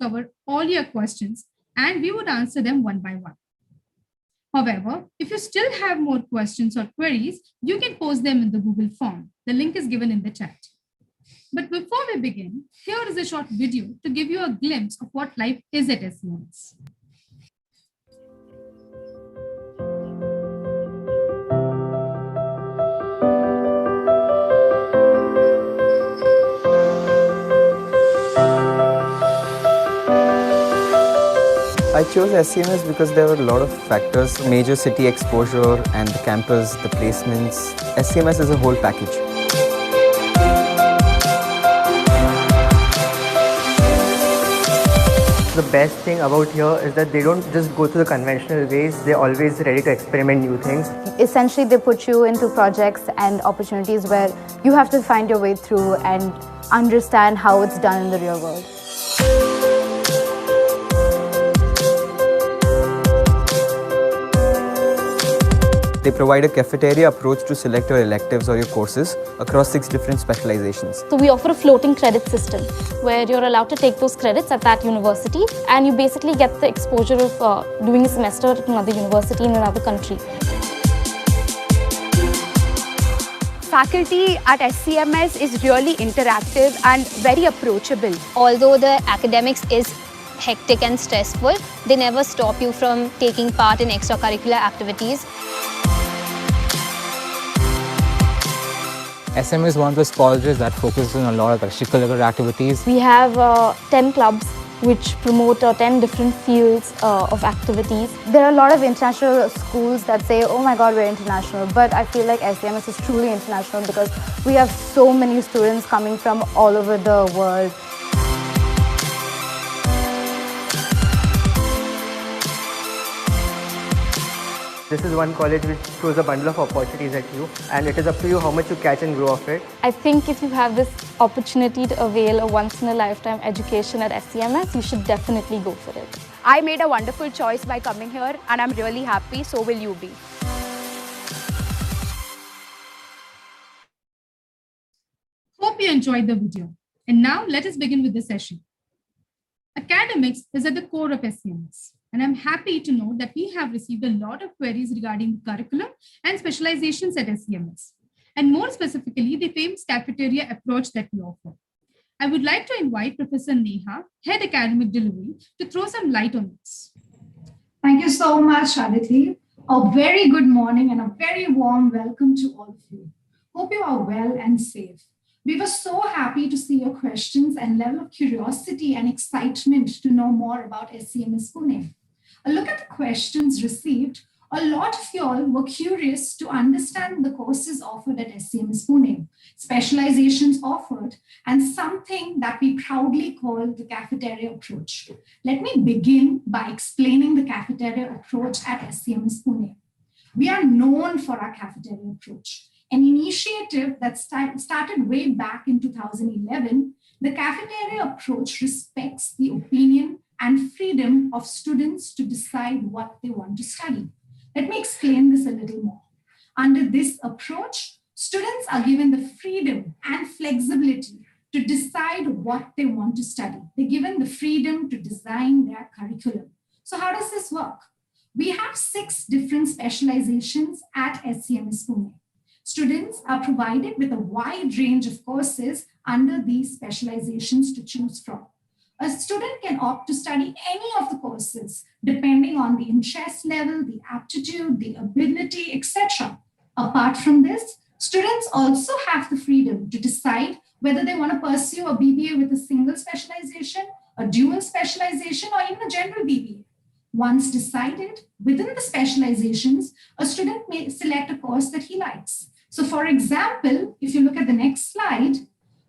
cover all your questions and we would answer them one by one. However, if you still have more questions or queries, you can post them in the Google form. The link is given in the chat. But before we begin, here is a short video to give you a glimpse of what life is at SCMS. I chose SCMS because there were a lot of factors: major city exposure and the campus, the placements. SCMS is a whole package. The best thing about here is that they don't just go through the conventional ways, they're always ready to experiment new things. Essentially, they put you into projects and opportunities where you have to find your way through and understand how it's done in the real world. They provide a cafeteria approach to select your electives or your courses across 6 different specializations. So we offer a floating credit system where you're allowed to take those credits at that university and you basically get the exposure of doing a semester at another university in another country. Faculty at SCMS is really interactive and very approachable. Although the academics is hectic and stressful, they never stop you from taking part in extracurricular activities. SM is one of those colleges that focuses on a lot of extracurricular activities. We have 10 clubs which promote 10 different fields of activities. There are a lot of international schools that say, oh my God, we're international. But I feel like SCMS is truly international because we have so many students coming from all over the world. This is one college which throws a bundle of opportunities at you, and it is up to you how much you catch and grow of it. I think if you have this opportunity to avail a once-in-a-lifetime education at SCMS, you should definitely go for it. I made a wonderful choice by coming here and I'm really happy, so will you be. Hope you enjoyed the video. And now let us begin with the session. Academics is at the core of SCMS. And I'm happy to know that we have received a lot of queries regarding the curriculum and specializations at SCMS, and more specifically, the famous cafeteria approach that we offer. I would like to invite Professor Neha, Head Academic Delivery, to throw some light on this. Thank you so much, Aditi. A very good morning and a very warm welcome to all of you. Hope you are well and safe. We were so happy to see your questions and level of curiosity and excitement to know more about SCMS Pune. A look at the questions received. A lot of y'all were curious to understand the courses offered at SCMS Pune, specializations offered, and something that we proudly call the cafeteria approach. Let me begin by explaining the cafeteria approach at SCMS Pune. We are known for our cafeteria approach. An initiative that started way back in 2011, the cafeteria approach respects the opinion and freedom of students to decide what they want to study. Let me explain this a little more. Under this approach, students are given the freedom and flexibility to decide what they want to study. They're given the freedom to design their curriculum. So how does this work? We have 6 different specializations at SCMS Pune. Students are provided with a wide range of courses under these specializations to choose from. A student can opt to study any of the courses depending on the interest level, the aptitude, the ability, etc. Apart from this, students also have the freedom to decide whether they want to pursue a BBA with a single specialization, a dual specialization, or even a general BBA. Once decided, within the specializations, a student may select a course that he likes. So for example, if you look at the next slide,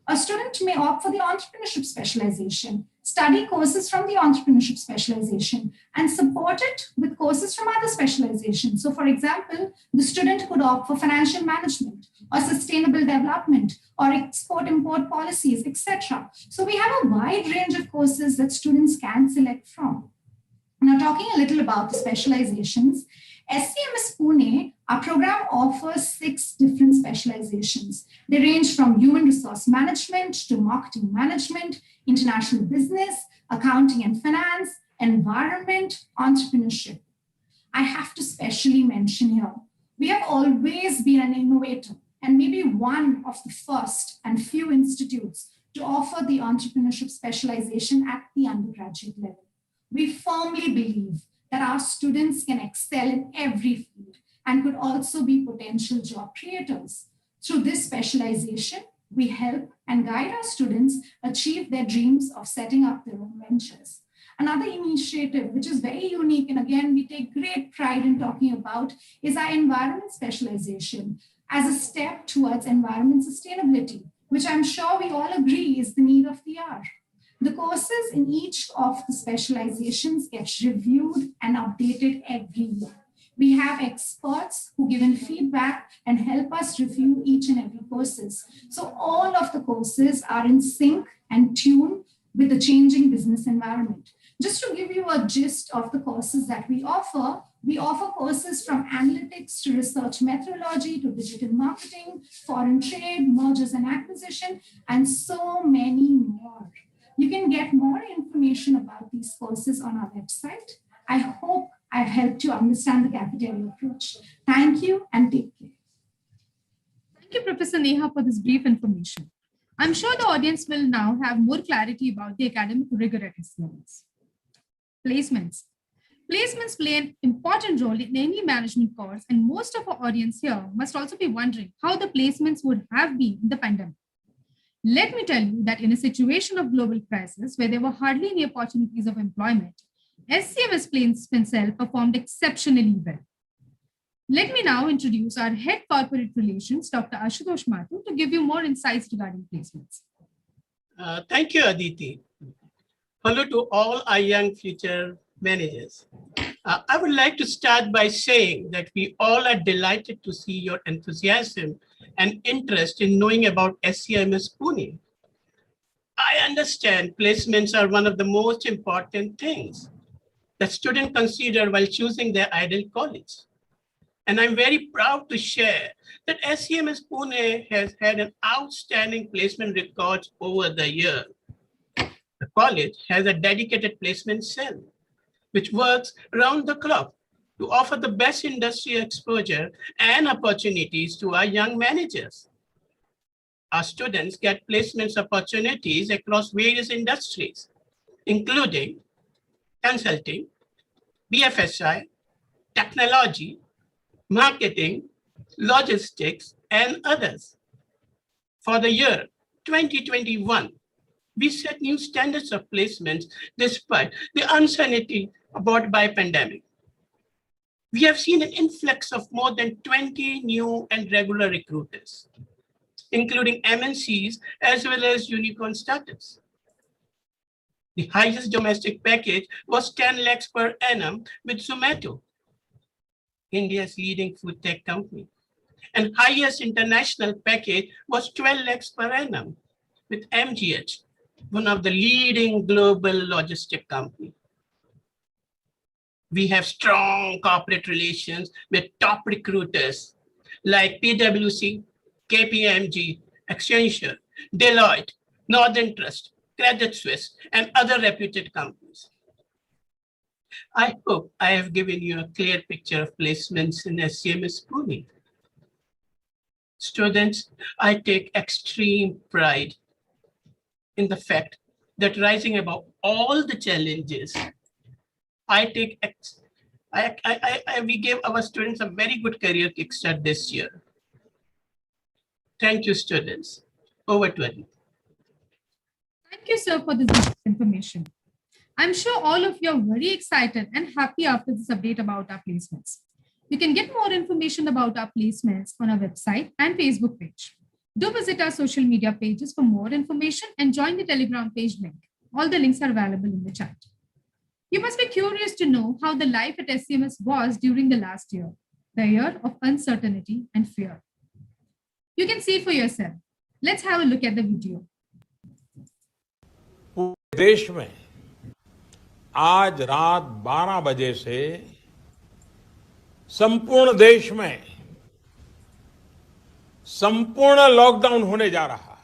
a student may opt for the entrepreneurship specialization, study courses from the entrepreneurship specialization, and support it with courses from other specializations. So for example, the student could opt for financial management or sustainable development or export-import policies, etc. So we have a wide range of courses that students can select from. Now, talking a little about the specializations, SCMS Pune Our program offers 6 different specializations. They range from human resource management to marketing management, international business, accounting and finance, environment, entrepreneurship. I have to specially mention here, we have always been an innovator and maybe one of the first and few institutes to offer the entrepreneurship specialization at the undergraduate level. We firmly believe that our students can excel in every field and could also be potential job creators. Through this specialization, we help and guide our students achieve their dreams of setting up their own ventures. Another initiative, which is very unique, and again, we take great pride in talking about, is our environment specialization as a step towards environment sustainability, which I'm sure we all agree is the need of the hour. The courses in each of the specializations get reviewed and updated every year. We have experts who give in feedback and help us review each and every courses. So all of the courses are in sync and tune with the changing business environment. Just to give you a gist of the courses that we offer courses from analytics to research methodology to digital marketing, foreign trade, mergers and acquisition, and so many more. You can get more information about these courses on our website. I hope I've helped you understand the cafeteria approach. Thank you and take care. Thank you, Professor Neha, for this brief information. I'm sure the audience will now have more clarity about the academic rigor at SCMS. Placements. Placements play an important role in any management course, and most of our audience here must also be wondering how the placements would have been in the pandemic. Let me tell you that in a situation of global crisis where there were hardly any opportunities of employment, SCMS placement cell performed exceptionally well. Let me now introduce our head corporate relations, Dr. Ashutosh Mathur, to give you more insights regarding placements. Thank you, Aditi. Hello to all our young future managers. I would like to start by saying that we all are delighted to see your enthusiasm and interest in knowing about SCMS Pune. I understand placements are one of the most important things that students consider while choosing their ideal college. And I'm very proud to share that SCMS Pune has had an outstanding placement record over the year. The college has a dedicated placement cell, which works round the clock to offer the best industry exposure and opportunities to our young managers. Our students get placements opportunities across various industries, including consulting, BFSI, technology, marketing, logistics, and others. For the year 2021, we set new standards of placements despite the uncertainty brought by pandemic. We have seen an influx of more than 20 new and regular recruiters, including MNCs as well as unicorn startups. The highest domestic package was 10 lakhs per annum with Zomato, India's leading food tech company, and highest international package was 12 lakhs per annum with MGH, one of the leading global logistic companies. We have strong corporate relations with top recruiters like PwC, KPMG, Accenture, Deloitte, Northern Trust, Credit Suisse, and other reputed companies. I hope I have given you a clear picture of placements in SCMS Pune. Students, I take extreme pride in the fact that rising above all the challenges, we gave our students a very good career kickstart this year. Thank you, students. Over to you. Thank you, sir, for this information. I'm sure all of you are very excited and happy after this update about our placements. You can get more information about our placements on our website and Facebook page. Do visit our social media pages for more information and join the Telegram page link. All the links are available in the chat. You must be curious to know how the life at SCMS was during the last year, the year of uncertainty and fear. You can see it for yourself. Let's have a look at the video. पूरे देश में आज रात 12 बजे से संपूर्ण देश में संपूर्ण लॉकडाउन होने जा रहा है।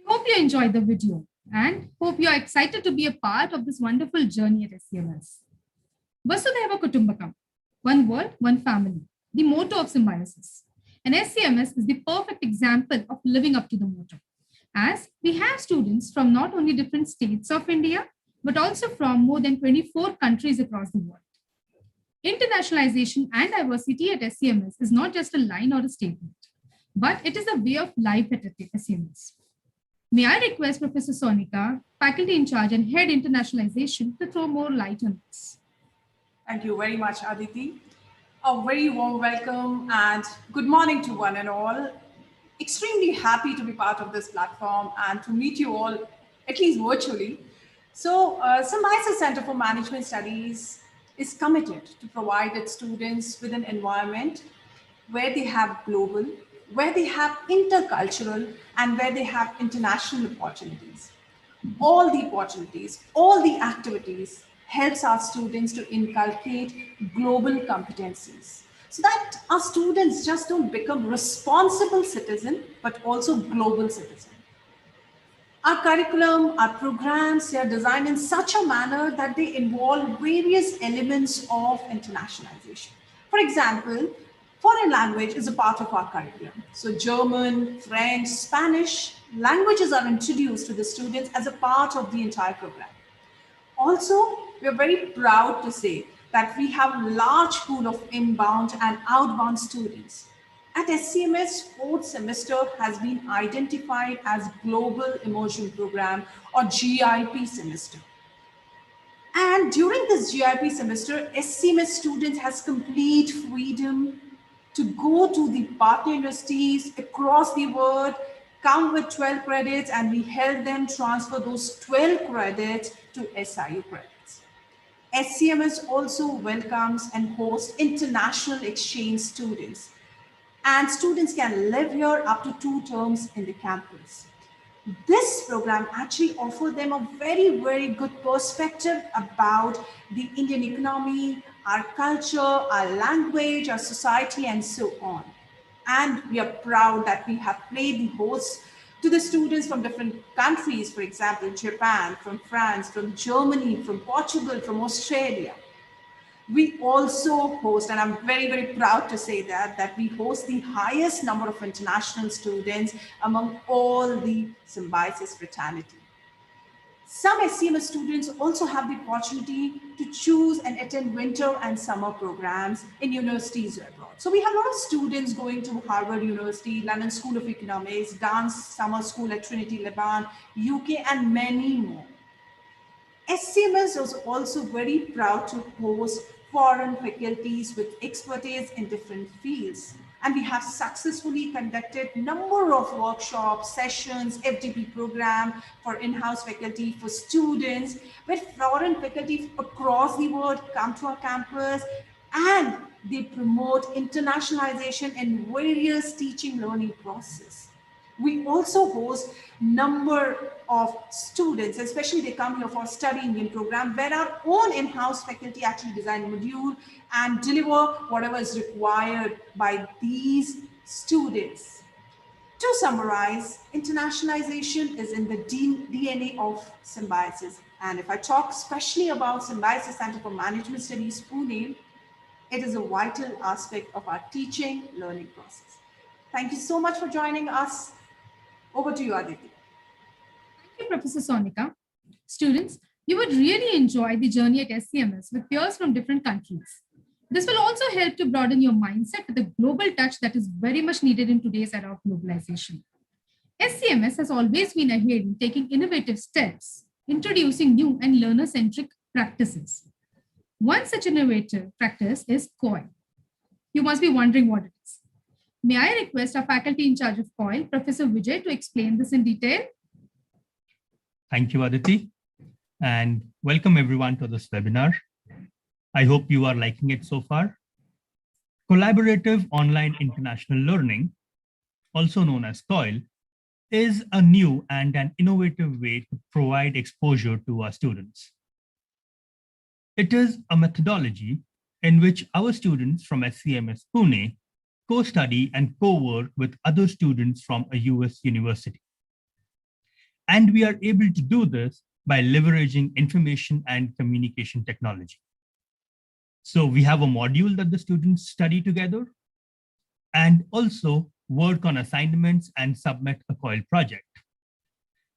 Hope you enjoyed the video and hope you are excited to be a part of this wonderful journey at SCMS. Vasudhaiva Kutumbakam, one world, one family, the motto of symbiosis. And SCMS is the perfect example of living up to the motto, as we have students from not only different states of India, but also from more than 24 countries across the world. Internationalization and diversity at SCMS is not just a line or a statement, but it is a way of life at SCMS. May I request Professor Sonika, faculty in charge and head internationalization, to throw more light on this. Thank you very much, Aditi. A very warm welcome and good morning to one and all. Extremely happy to be part of this platform and to meet you all, at least virtually. So, Symbiosis Center for Management Studies is committed to provide its students with an environment where they have global, where they have intercultural, and where they have international opportunities. All the opportunities, all the activities helps our students to inculcate global competencies so that our students just don't become responsible citizens, but also global citizens. Our curriculum, our programs, they are designed in such a manner that they involve various elements of internationalization. For example, foreign language is a part of our curriculum. So German, French, Spanish languages are introduced to the students as a part of the entire program. Also, we are very proud to say that we have a large pool of inbound and outbound students. At SCMS, fourth semester has been identified as Global Immersion Program or GIP semester. And during this GIP semester, SCMS students has complete freedom to go to the partner universities across the world, come with 12 credits, and we help them transfer those 12 credits to SIU credits. SCMS also welcomes and hosts international exchange students, and students can live here up to 2 terms in the campus. This program actually offers them a very, very good perspective about the Indian economy, our culture, our language, our society, and so on. And we are proud that we have played the host to the students from different countries, for example, Japan, from France, from Germany, from Portugal, from Australia. We also host, and I'm very, very proud to say that we host the highest number of international students among all the Symbiosis fraternity. Some SCMS students also have the opportunity to choose and attend winter and summer programs in universities abroad. So we have a lot of students going to Harvard University, London School of Economics, Dance Summer School at Trinity Lebanon, UK, and many more. SCMS was also very proud to host foreign faculties with expertise in different fields. And we have successfully conducted a number of workshops, sessions, FDP program for in-house faculty, for students, where foreign faculty across the world come to our campus and They promote internationalization in various teaching learning process. We also host number of students, especially they come here for studying in program where our own in-house faculty actually design module and deliver whatever is required by these students. To summarize, internationalization is in the DNA of Symbiosis. And if I talk especially about Symbiosis Center for Management Studies, Pune, it is a vital aspect of our teaching learning process. Thank you so much for joining us. Over to you, Aditi. Thank you, Professor Sonika. Students, you would really enjoy the journey at SCMS with peers from different countries. This will also help to broaden your mindset with a global touch that is very much needed in today's era of globalization. SCMS has always been ahead in taking innovative steps, introducing new and learner-centric practices. One such innovative practice is COIL. You must be wondering what it is. May I request our faculty in charge of COIL, Professor Vijay, to explain this in detail? Thank you, Aditi, and welcome everyone to this webinar. I hope you are liking it so far. Collaborative Online International Learning, also known as COIL, is a new and an innovative way to provide exposure to our students. It is a methodology in which our students from SCMS Pune co-study and co-work with other students from a US university. And we are able to do this by leveraging information and communication technology. So we have a module that the students study together and also work on assignments and submit a COIL project.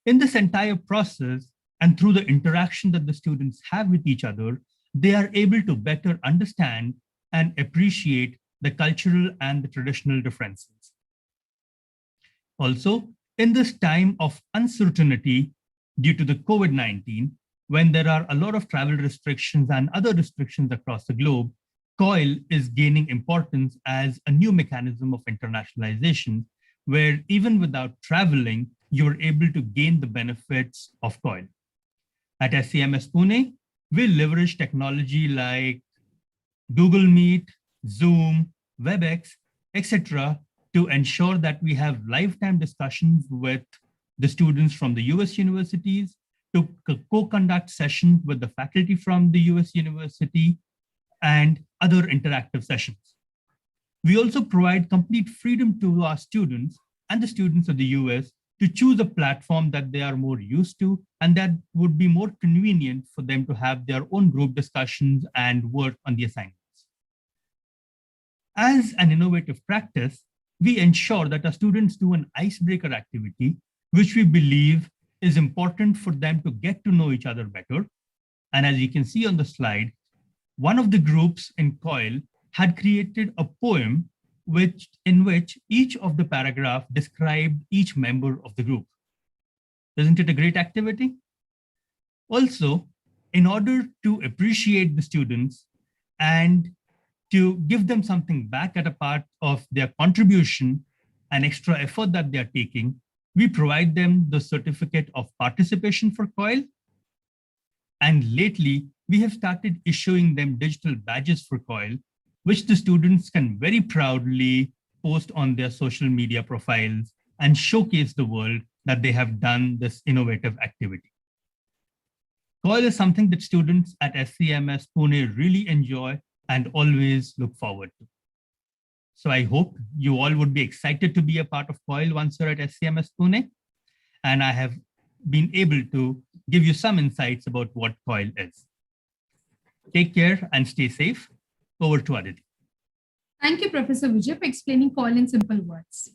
In this entire process and through the interaction that the students have with each other, they are able to better understand and appreciate the cultural and the traditional differences. Also, in this time of uncertainty due to the COVID-19, when there are a lot of travel restrictions and other restrictions across the globe, COIL is gaining importance as a new mechanism of internationalization, where even without traveling, you're able to gain the benefits of COIL. At SCMS Pune, we leverage technology like Google Meet, Zoom, WebEx, etc., to ensure that we have lifetime discussions with the students from the US universities, to co-conduct sessions with the faculty from the US university, and other interactive sessions. We also provide complete freedom to our students and the students of the US to choose a platform that they are more used to and that would be more convenient for them to have their own group discussions and work on the assignments. As an innovative practice, we ensure that our students do an icebreaker activity, which we believe is important for them to get to know each other better. And as you can see on the slide, one of the groups in COIL had created a poem in which each of the paragraph described each member of the group. Isn't it a great activity? Also, in order to appreciate the students and to give them something back at a part of their contribution and extra effort that they're taking, we provide them the certificate of participation for COIL. And lately, we have started issuing them digital badges for COIL, which the students can very proudly post on their social media profiles and showcase the world that they have done this innovative activity. COIL is something that students at SCMS Pune really enjoy and always look forward to. So I hope you all would be excited to be a part of COIL once you're at SCMS Pune. And I have been able to give you some insights about what COIL is. Take care and stay safe. Over to Aditi. Thank you, Professor Vijay, for explaining COIL in simple words.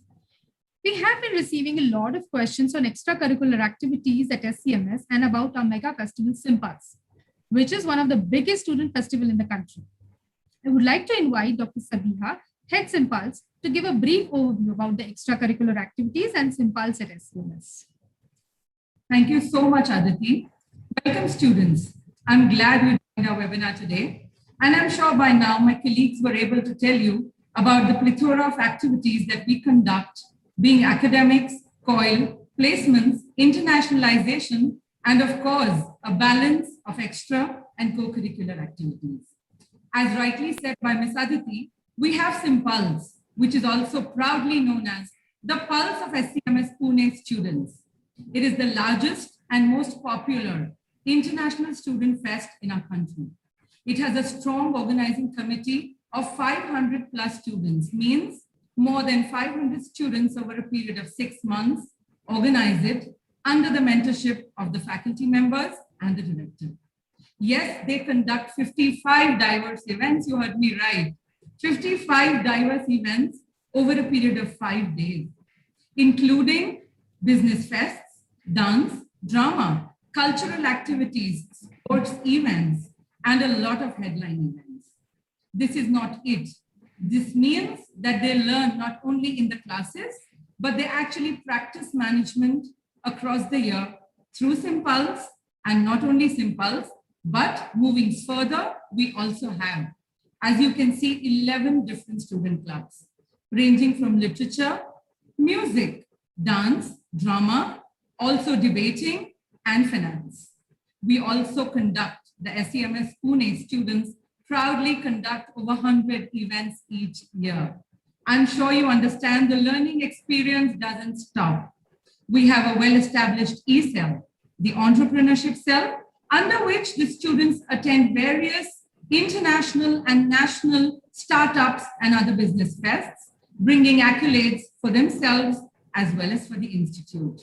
We have been receiving a lot of questions on extracurricular activities at SCMS and about our mega festival SIMPAS, which is one of the biggest student festival in the country. I would like to invite Dr. Sabiha, Head SIMPALS, to give a brief overview about the extracurricular activities and SIMPALS at SCMS. Thank you so much, Aditi. Welcome, students. I'm glad you joined our webinar today. And I'm sure by now my colleagues were able to tell you about the plethora of activities that we conduct, being academics, COIL, placements, internationalization, and of course, a balance of extra and co-curricular activities. As rightly said by Ms. Aditi, we have SimPulse, which is also proudly known as the pulse of SCMS Pune students. It is the largest and most popular international student fest in our country. It has a strong organizing committee of 500 plus students, means more than 500 students over a period of 6 months organize it under the mentorship of the faculty members and the director. Yes, they conduct 55 diverse events. You heard me right. 55 diverse events over a period of 5 days, including business fests, dance, drama, cultural activities, sports events, and a lot of headline events. This is not it. This means that they learn not only in the classes, but they actually practice management across the year through SimPulse, and not only SimPulse, but moving further, we also have, as you can see, 11 different student clubs, ranging from literature, music, dance, drama, also debating, and finance. We also conduct, the SCMS Pune students proudly conduct over 100 events each year. I'm sure you understand the learning experience doesn't stop. We have a well-established e-cell, the entrepreneurship cell, under which the students attend various international and national startups and other business fests, bringing accolades for themselves as well as for the institute.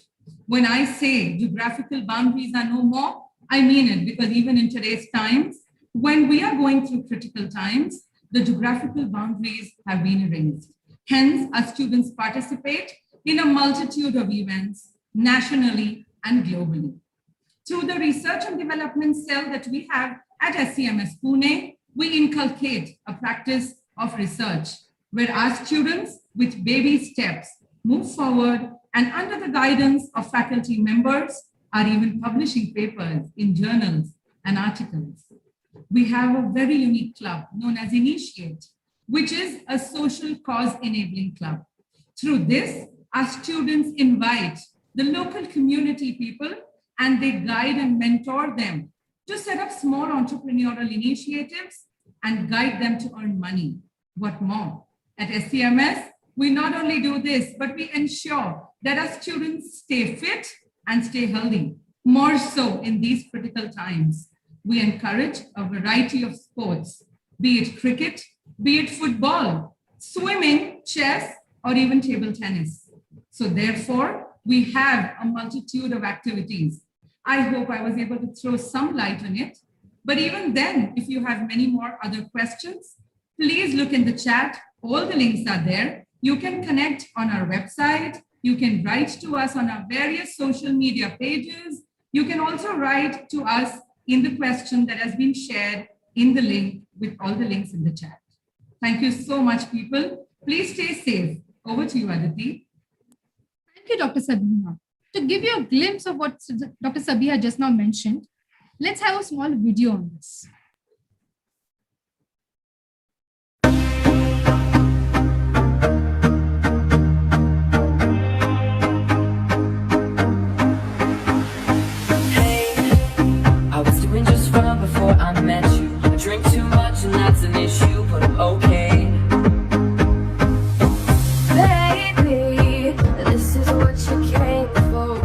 When I say geographical boundaries are no more, I mean it, because even in today's times, when we are going through critical times, the geographical boundaries have been erased. Hence, our students participate in a multitude of events nationally and globally. Through the research and development cell that we have at SCMS Pune, we inculcate a practice of research where our students with baby steps move forward and under the guidance of faculty members are even publishing papers in journals and articles. We have a very unique club known as Initiate, which is a social cause enabling club. Through this, our students invite the local community people and they guide and mentor them to set up small entrepreneurial initiatives and guide them to earn money. What more? At SCMS, we not only do this, but we ensure that our students stay fit and stay healthy. More so in these critical times, we encourage a variety of sports, be it cricket, be it football, swimming, chess, or even table tennis. So therefore, we have a multitude of activities. I hope I was able to throw some light on it. But even then, if you have many more other questions, please look in the chat. All the links are there. You can connect on our website. You can write to us on our various social media pages. You can also write to us in the question that has been shared in the link with all the links in the chat. Thank you so much, people. Please stay safe. Over to you, Aditi. Thank you, Dr. Sabina. To give you a glimpse of what Dr. Sabina just now mentioned, let's have a small video on this. I was doing just fine before I met you. I drink too much and that's an issue, but I'm okay. Baby, this is what you came for.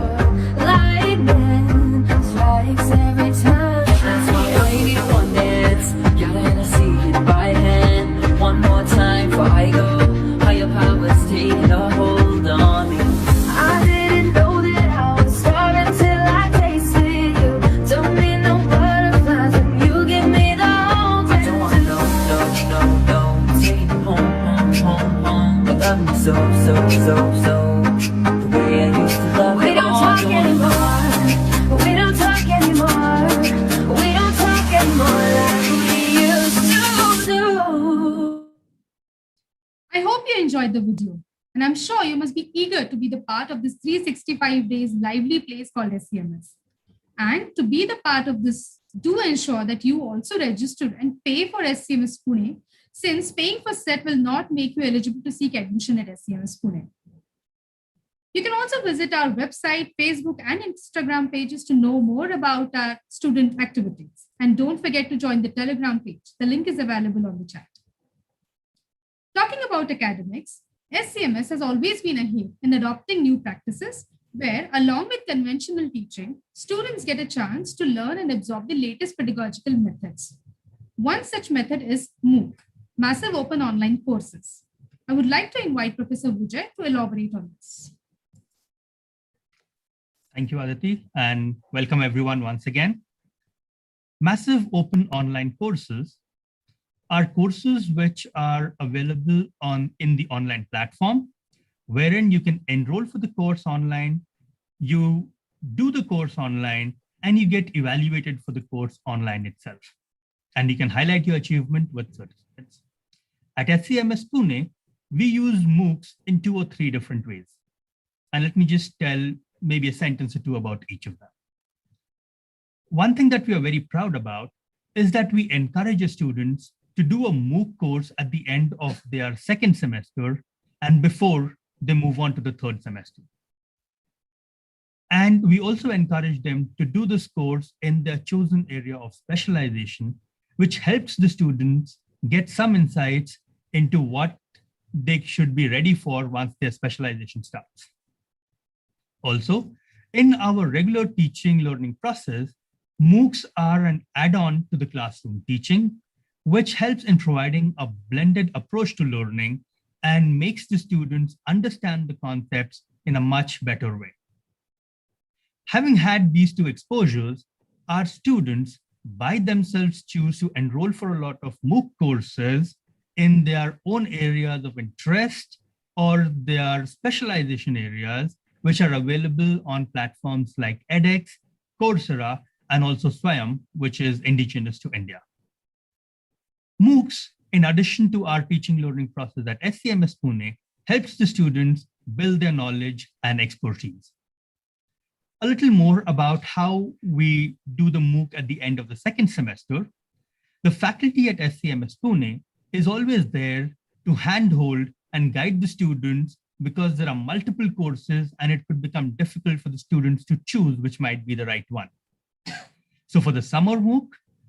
Lightning strikes every time. That's why I need one dance. Gotta Hennessy in my hand. One more time before I go. Higher powers taking a hold on me. I didn't know that I was starting till I tasted you. Don't need no butterflies when you give me the whole dance. I don't want no. Take me home. But love me so. The way I used to love you. We don't talk anymore. We don't talk anymore. We don't talk anymore like we used to do. I hope you enjoyed the video, and I'm sure you must be eager to be the part of this 365 days lively place called SCMS. And to be the part of this, do ensure that you also register and pay for SCMS Pune, since paying for SET will not make you eligible to seek admission at SCMS Pune. You can also visit our website, Facebook, and Instagram pages to know more about our student activities. And don't forget to join the Telegram page. The link is available on the chat. Talking about academics, SCMS has always been ahead in adopting new practices where, along with conventional teaching, students get a chance to learn and absorb the latest pedagogical methods. One such method is MOOC, Massive Open Online Courses. I would like to invite Professor Vijay to elaborate on this. Thank you, Aditi, and welcome everyone once again. Massive Open Online Courses are courses which are available in the online platform, wherein you can enroll for the course online, you do the course online, and you get evaluated for the course online itself. And you can highlight your achievement with certificates. At SCMS Pune, we use MOOCs in 2 or 3 different ways. And let me just tell maybe a sentence or two about each of them. One thing that we are very proud about is that we encourage our students to do a MOOC course at the end of their 2nd semester and before they move on to the 3rd semester. And we also encourage them to do this course in their chosen area of specialization, which helps the students get some insights into what they should be ready for once their specialization starts. Also, in our regular teaching learning process, MOOCs are an add-on to the classroom teaching, which helps in providing a blended approach to learning and makes the students understand the concepts in a much better way. Having had these 2 exposures, our students by themselves choose to enroll for a lot of MOOC courses in their own areas of interest or their specialization areas, which are available on platforms like edX, Coursera, and also Swayam, which is indigenous to India. MOOCs, in addition to our teaching learning process at SCMS Pune, helps the students build their knowledge and expertise. A little more about how we do the MOOC at the end of the 2nd semester. The faculty at SCMS Pune is always there to handhold and guide the students because there are multiple courses and it could become difficult for the students to choose which might be the right one. So for the summer MOOC,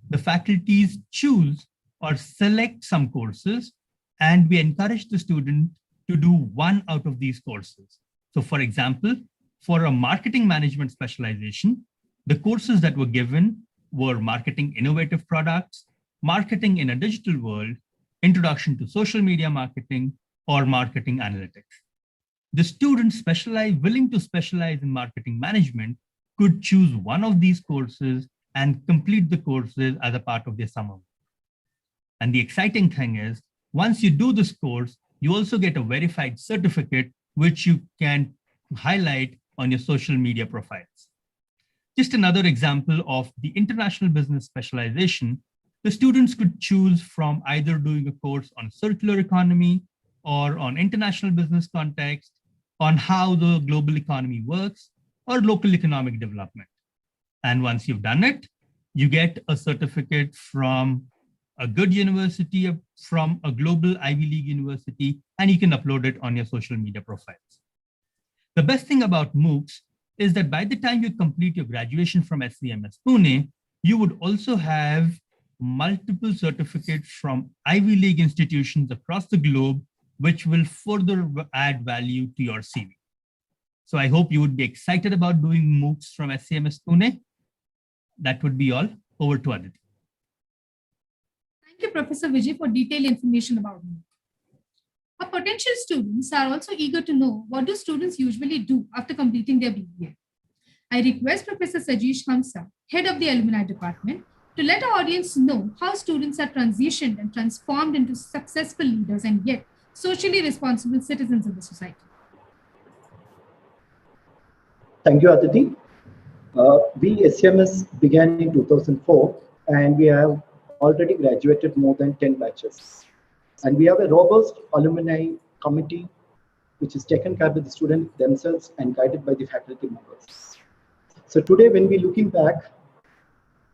the faculties choose or select some courses and we encourage the student to do one out of these courses. So for example, for a marketing management specialization, the courses that were given were marketing innovative products, marketing in a digital world, introduction to social media marketing, or marketing analytics. The students willing to specialize in marketing management could choose one of these courses and complete the courses as a part of their summer. And the exciting thing is, once you do this course, you also get a verified certificate, which you can highlight on your social media profiles. Just another example of the international business specialization, the students could choose from either doing a course on circular economy or on international business context, on how the global economy works, or local economic development. And once you've done it, you get a certificate from a good university, from a global Ivy League university, and you can upload it on your social media profiles. The best thing about MOOCs is that by the time you complete your graduation from SCMS Pune, you would also have multiple certificates from Ivy League institutions across the globe, which will further add value to your CV. So I hope you would be excited about doing MOOCs from SCMS Pune. That would be all. Over to Aditi. Thank you, Professor Vijay, for detailed information about MOOC. Our potential students are also eager to know what do students usually do after completing their BBA. I request Professor Sajeesh Hamsa, head of the alumni department, to let our audience know how students are transitioned and transformed into successful leaders and yet socially responsible citizens of the society. Thank you, Aditi. We SCMS began in 2004 and we have already graduated more than 10 batches. And we have a robust alumni committee which is taken care of the students themselves and guided by the faculty members. So today when we're looking back,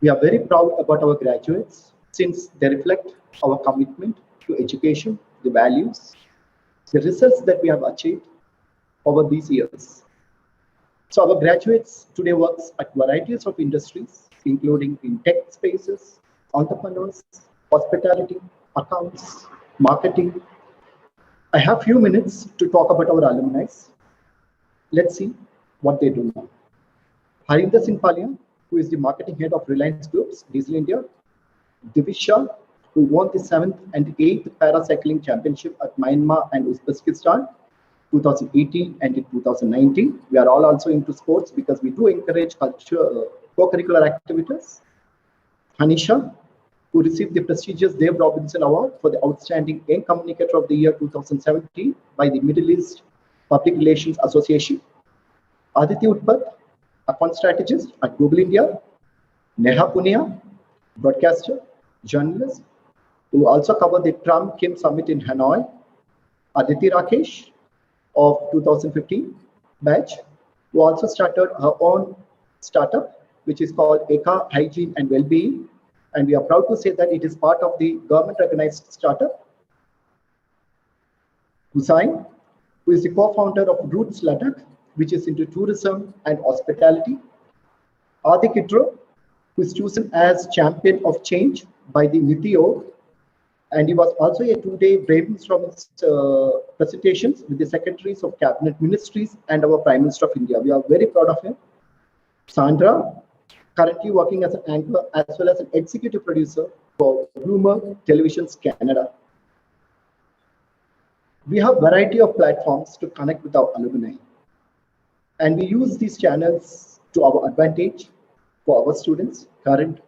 we are very proud about our graduates since they reflect our commitment to education, the values, the results that we have achieved, over these years. So our graduates today works at varieties of industries, including in tech spaces, entrepreneurs, hospitality, accounts, marketing. I have few minutes to talk about our alumni. Let's see what they do now. Harinder Singh Palia, who is the marketing head of Reliance Groups, Diesel India. Divisha, who won the 7th and 8th paracycling championship at Myanmar and Uzbekistan, 2018 and in 2019. We are all also into sports because we do encourage co-curricular activities. Hanisha, who received the prestigious Dave Robinson Award for the Outstanding Young Communicator of the Year 2017 by the Middle East Public Relations Association. Aditi Utpat, account strategist at Google India. Neha Punia, broadcaster, journalist, who also covered the Trump-Kim summit in Hanoi. Aditi Rakesh of 2015 batch, who also started her own startup, which is called Eka Hygiene and Wellbeing. And we are proud to say that it is part of the government-recognized startup. Hussain, who is the co-founder of Roots Ladakh, which is into tourism and hospitality. Adi Kitro, who is chosen as champion of change by the Niti Aayog, and he was also a two-day brainstorming presentations with the secretaries of cabinet ministries and our Prime Minister of India. We are very proud of him. Sandra, currently working as an anchor as well as an executive producer for Bloomberg Televisions Canada. We have a variety of platforms to connect with our alumni, and we use these channels to our advantage for our students, current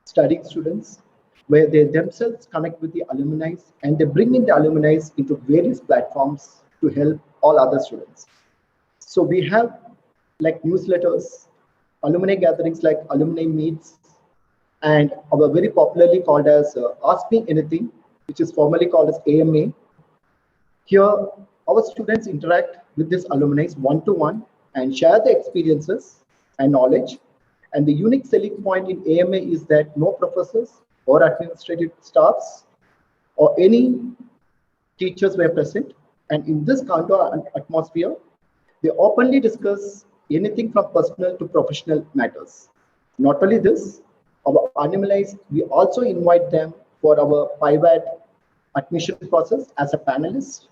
studying students, where they themselves connect with the alumni and they bring in the alumni into various platforms to help all other students. So we have like newsletters, alumni gatherings like alumni meets, and our very popularly called as Ask Me Anything, which is formally called as AMA. Here, our students interact with these alumni one-to-one and share their experiences and knowledge. And the unique selling point in AMA is that no professors or administrative staffs or any teachers were present. And in this kind of atmosphere, they openly discuss anything from personal to professional matters. Not only this, our alumni, we also invite them for our private admission process as a panelist.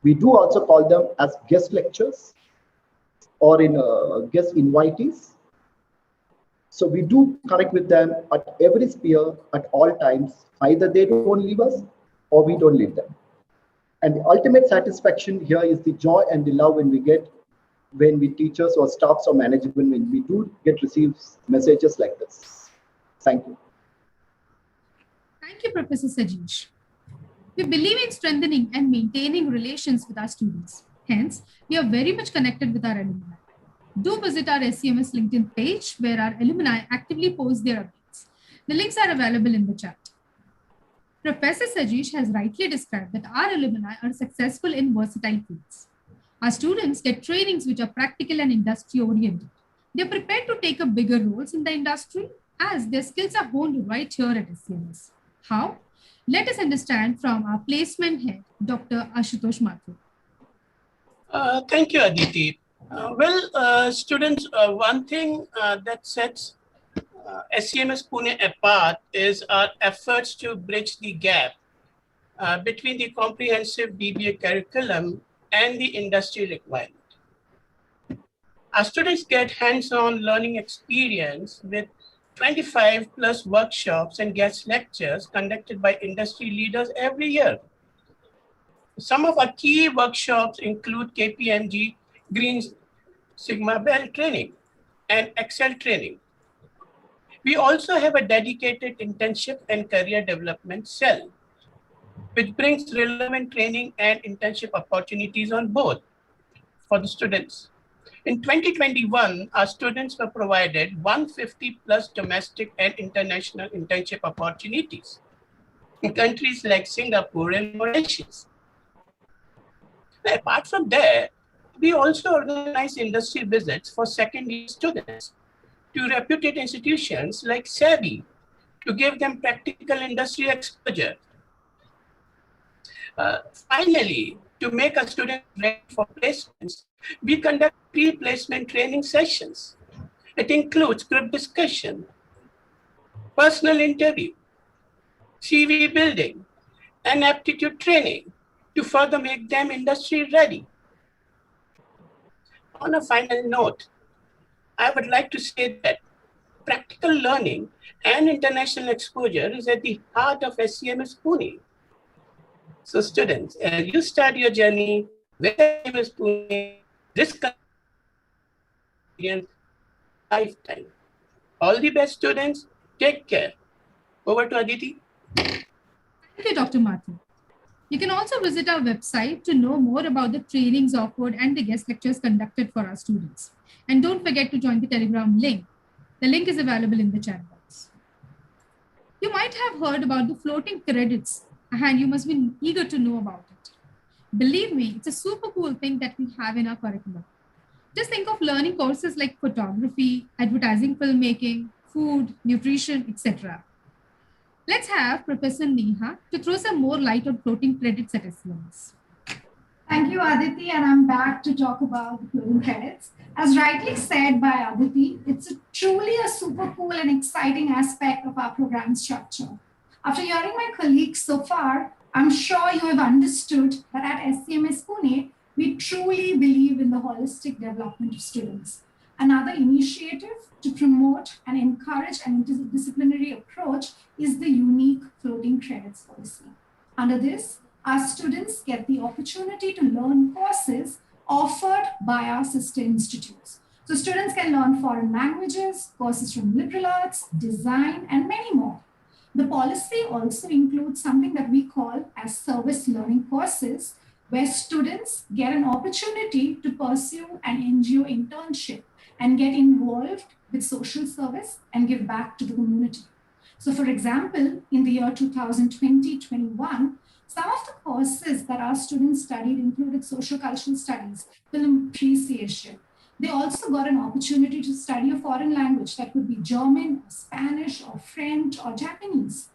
We do also call them as guest lectures or in guest invitees. So we do connect with them at every sphere at all times. Either they don't leave us or we don't leave them. And the ultimate satisfaction here is the joy and the love when we teachers or staffs or management, when we do receive messages like this. Thank you. Thank you, Professor Sajeesh. We believe in strengthening and maintaining relations with our students. Hence, we are very much connected with our alumni. Do visit our SCMS LinkedIn page where our alumni actively post their updates. The links are available in the chat. Professor Sajeesh has rightly described that our alumni are successful in versatile fields. Our students get trainings which are practical and industry oriented. They're prepared to take up bigger roles in the industry as their skills are honed right here at SCMS. How? Let us understand from our placement head, Dr. Ashutosh Mathur. Thank you, Aditi. Students, one thing that sets SCMS Pune apart is our efforts to bridge the gap between the comprehensive BBA curriculum and the industry requirement. Our students get hands-on learning experience with 25 plus workshops and guest lectures conducted by industry leaders every year. Some of our key workshops include KPMG Green Sigma Belt training and Excel training. We also have a dedicated internship and career development cell, which brings relevant training and internship opportunities on board for the students. In 2021, our students were provided 150 plus domestic and international internship opportunities in countries like Singapore and Mauritius. Apart from that, we also organize industry visits for second-year students to reputed institutions like SEBI to give them practical industry exposure. Finally, To make a student ready for placements, we conduct pre-placement training sessions. It includes group discussion, personal interview, CV building, and aptitude training to further make them industry ready. On a final note, I would like to say that practical learning and international exposure is at the heart of SCMS Pune. So students, as you start your journey with SCMS Pune, this experience lifetime. All the best, students. Take care. Over to Aditi. Thank you, Dr. Mathur. You can also visit our website to know more about the trainings offered and the guest lectures conducted for our students. And don't forget to join the Telegram link. The link is available in the chat box. You might have heard about the floating credits, and you must be eager to know about it. Believe me, it's a super cool thing that we have in our curriculum. Just think of learning courses like photography, advertising, filmmaking, food, nutrition, etc. Let's have Professor Neha to throw some more light on floating credits at SCMS. Thank you, Aditi, and I'm back to talk about the floating credits. As rightly said by Aditi, it's truly a super cool and exciting aspect of our program structure. After hearing my colleagues so far, I'm sure you have understood that at SCMS Pune, we truly believe in the holistic development of students. Another initiative to promote and encourage an interdisciplinary approach is the unique floating credits policy. Under this, our students get the opportunity to learn courses offered by our sister institutes. So students can learn foreign languages, courses from liberal arts, design, and many more. The policy also includes something that we call as service learning courses, where students get an opportunity to pursue an NGO internship and get involved with social service and give back to the community. So for example, in the year 2020-21, some of the courses that our students studied included social cultural studies, film appreciation. They also got an opportunity to study a foreign language that could be German, or Spanish, or French, or Japanese.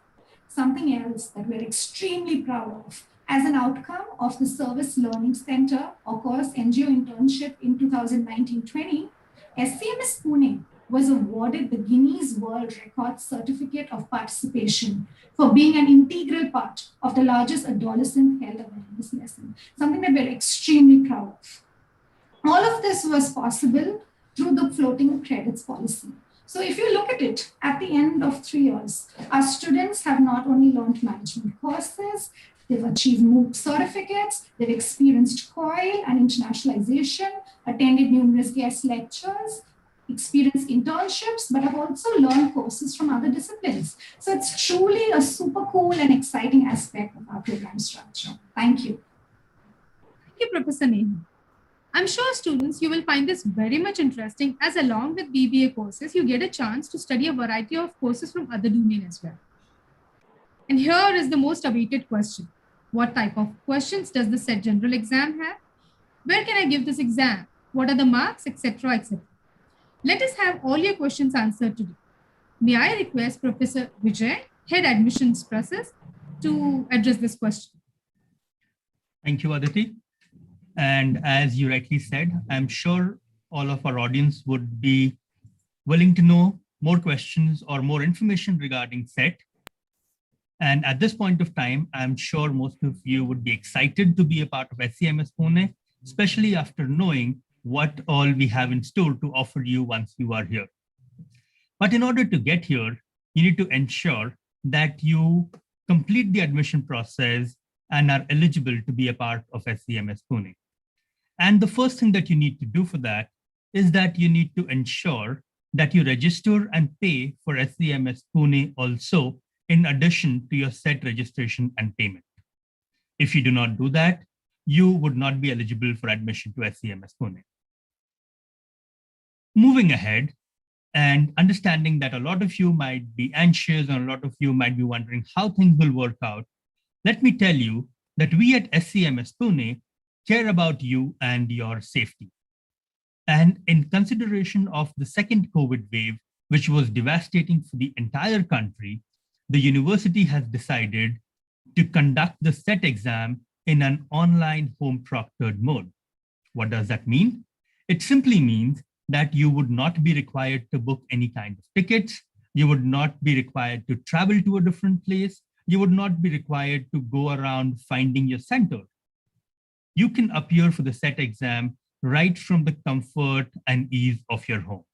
Something else that we're extremely proud of as an outcome of the Service Learning Center, or course NGO internship in 2019-20, SCMS Pune was awarded the Guinness World Records Certificate of Participation for being an integral part of the largest adolescent health awareness lesson, something that we're extremely proud of. All of this was possible through the floating credits policy. So if you look at it, at the end of 3 years, our students have not only learned management courses, they've achieved MOOC certificates, they've experienced COIL and internationalization, attended numerous guest lectures, experienced internships, but have also learned courses from other disciplines. So it's truly a super cool and exciting aspect of our program structure. Thank you. Thank you, Professor Neha. I'm sure students, you will find this very much interesting, as along with BBA courses, you get a chance to study a variety of courses from other domains as well. And here is the most awaited question. What type of questions does the SET general exam have? Where can I give this exam? What are the marks, etc., etc.? Let us have all your questions answered today. May I request Professor Vijay, Head Admissions Process, to address this question. Thank you, Aditi. And as you rightly said, I'm sure all of our audience would be willing to know more questions or more information regarding SET. And at this point of time, I'm sure most of you would be excited to be a part of SCMS Pune, especially after knowing what all we have in store to offer you once you are here. But in order to get here, you need to ensure that you complete the admission process and are eligible to be a part of SCMS Pune. And the first thing that you need to do for that is that you need to ensure that you register and pay for SCMS Pune also, in addition to your SET registration and payment. If you do not do that, you would not be eligible for admission to SCMS Pune. Moving ahead and understanding that a lot of you might be anxious and a lot of you might be wondering how things will work out, let me tell you that we at SCMS Pune care about you and your safety. And in consideration of the second COVID wave, which was devastating for the entire country, the university has decided to conduct the SET exam in an online home proctored mode. What does that mean? It simply means that you would not be required to book any kind of tickets. You would not be required to travel to a different place. You would not be required to go around finding your center. You can appear for the SET exam right from the comfort and ease of your home.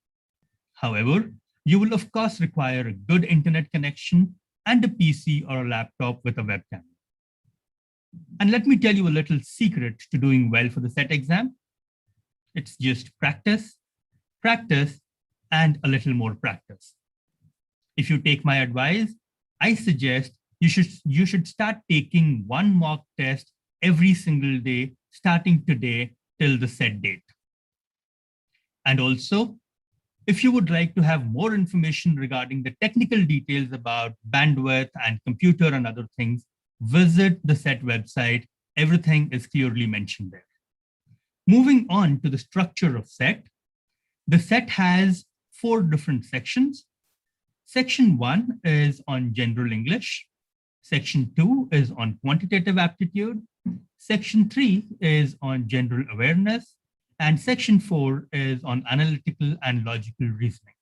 However, you will of course require a good internet connection and a PC or a laptop with a webcam. And let me tell you a little secret to doing well for the SET exam. It's just practice, practice, and a little more practice. If you take my advice, I suggest you should start taking one mock test every single day, starting today till the set date. And also, if you would like to have more information regarding the technical details about bandwidth and computer and other things, visit the SET website. Everything is clearly mentioned there. Moving on to the structure of SET, the SET has 4 different sections. Section 1 is on general English. Section 2 is on quantitative aptitude. Section 3 is on general awareness. And section 4 is on analytical and logical reasoning.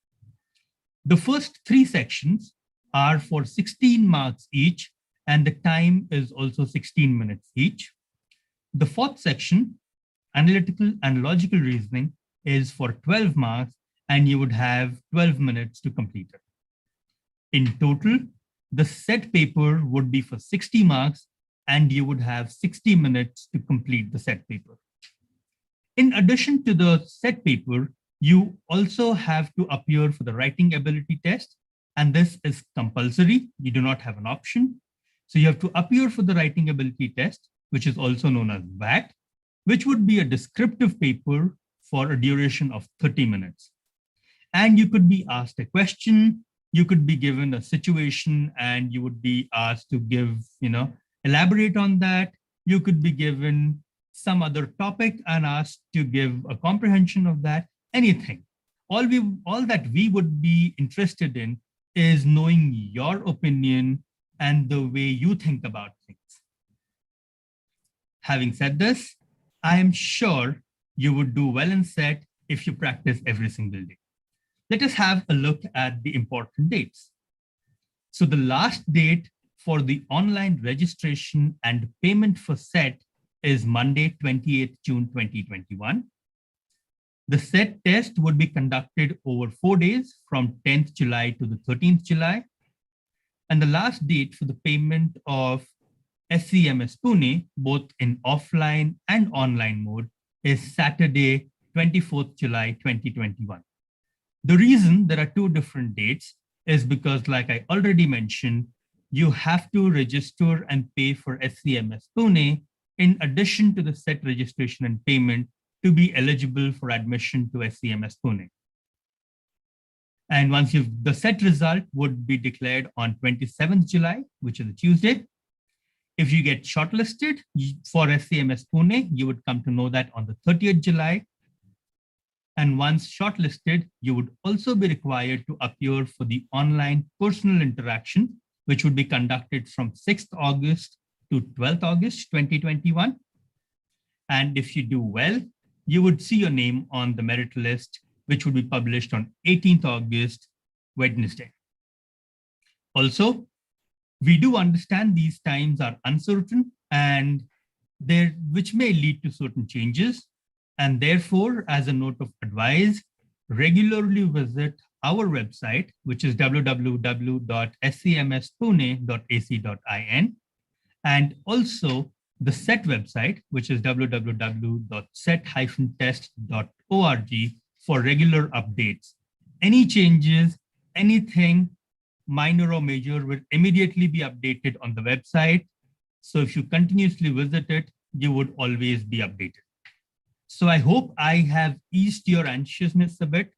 The first 3 sections are for 16 marks each, and the time is also 16 minutes each. The 4th section, analytical and logical reasoning, is for 12 marks, and you would have 12 minutes to complete it. In total, the SET paper would be for 60 marks, and you would have 60 minutes to complete the SET paper. In addition to the SET paper, you also have to appear for the writing ability test, and this is compulsory. You do not have an option. So you have to appear for the writing ability test, which is also known as VAT, which would be a descriptive paper for a duration of 30 minutes. And you could be asked a question, you could be given a situation, and you would be asked to give, elaborate on that. You could be given some other topic and asked to give a comprehension of that, anything. All that we would be interested in is knowing your opinion and the way you think about things. Having said this, I am sure you would do well in SET if you practice every single day. Let us have a look at the important dates. So the last date for the online registration and payment for SET is Monday, 28th June 2021. The SET test would be conducted over 4 days from 10th July to the 13th July. And the last date for the payment of SCMS Pune, both in offline and online mode, is Saturday, 24th July 2021. The reason there are 2 different dates is because, like I already mentioned, you have to register and pay for SCMS Pune in addition to the SET registration and payment to be eligible for admission to SCMS Pune. And once the SET result would be declared on 27th July, which is a Tuesday. If you get shortlisted for SCMS Pune, you would come to know that on the 30th July. And once shortlisted, you would also be required to appear for the online personal interaction, which would be conducted from 6th August to 12th August 2021. And if you do well, you would see your name on the merit list, which would be published on 18th August, Wednesday. Also, we do understand these times are uncertain and which may lead to certain changes. And therefore, as a note of advice, regularly visit our website, which is www.scmspune.ac.in, and also the SET website, which is www.set-test.org for regular updates. Any changes, anything minor or major will immediately be updated on the website. So if you continuously visit it, you would always be updated. So I hope I have eased your anxiousness a bit.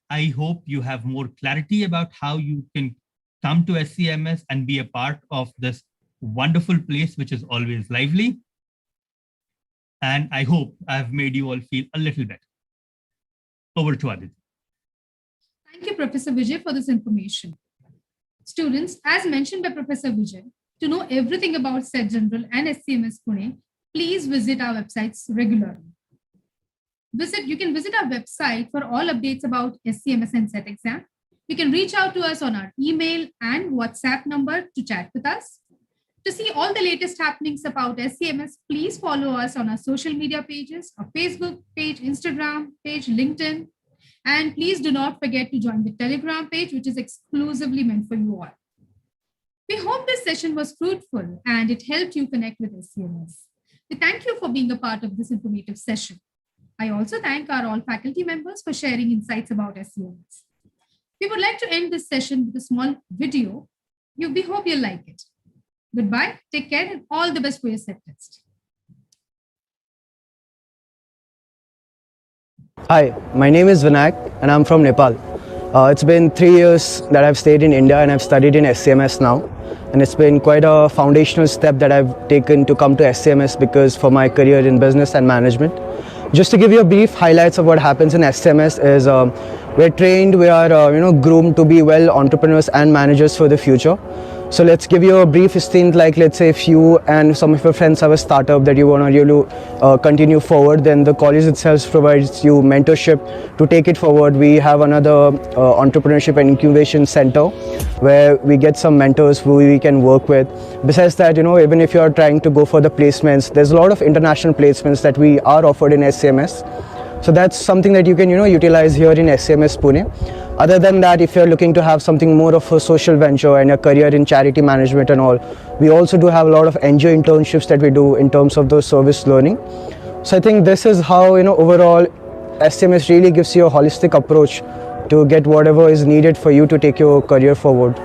I hope you have more clarity about how you can come to SCMS and be a part of this wonderful place, which is always lively. And I hope I've made you all feel a little better. Over to Aditi. Thank you, Professor Vijay, for this information. Students, as mentioned by Professor Vijay, To know everything about SET General and SCMS Pune, please visit our websites regularly. You can visit our website for all updates about SCMS and SET exam. You can reach out to us on our email and WhatsApp number to chat with us. To see all the latest happenings about SCMS, please follow us on our social media pages, our Facebook page, Instagram page, LinkedIn. And please do not forget to join the Telegram page, which is exclusively meant for you all. We hope this session was fruitful and it helped you connect with SCMS. We thank you for being a part of this informative session. I also thank our all faculty members for sharing insights about SCMS. We would like to end this session with a small video. We hope you'll like it. Goodbye, take care, and all the best for your SET test. Hi, my name is Vinayak and I'm from Nepal. It's been 3 years that I've stayed in India and I've studied in SCMS now. And it's been quite a foundational step that I've taken to come to SCMS because for my career in business and management. Just to give you a brief highlights of what happens in SCMS is we're trained, we are groomed to be well entrepreneurs and managers for the future. So let's give you a brief stint, like let's say if you and some of your friends have a startup that you want to really continue forward, then the college itself provides you mentorship to take it forward. We have another entrepreneurship and incubation center where we get some mentors who we can work with. Besides that, even if you are trying to go for the placements, there's a lot of international placements that we are offered in SCMS. So that's something that you can utilize here in SCMS Pune. Other than that, if you're looking to have something more of a social venture and a career in charity management and all, we also do have a lot of NGO internships that we do in terms of the service learning. So I think this is how overall SCMS really gives you a holistic approach to get whatever is needed for you to take your career forward.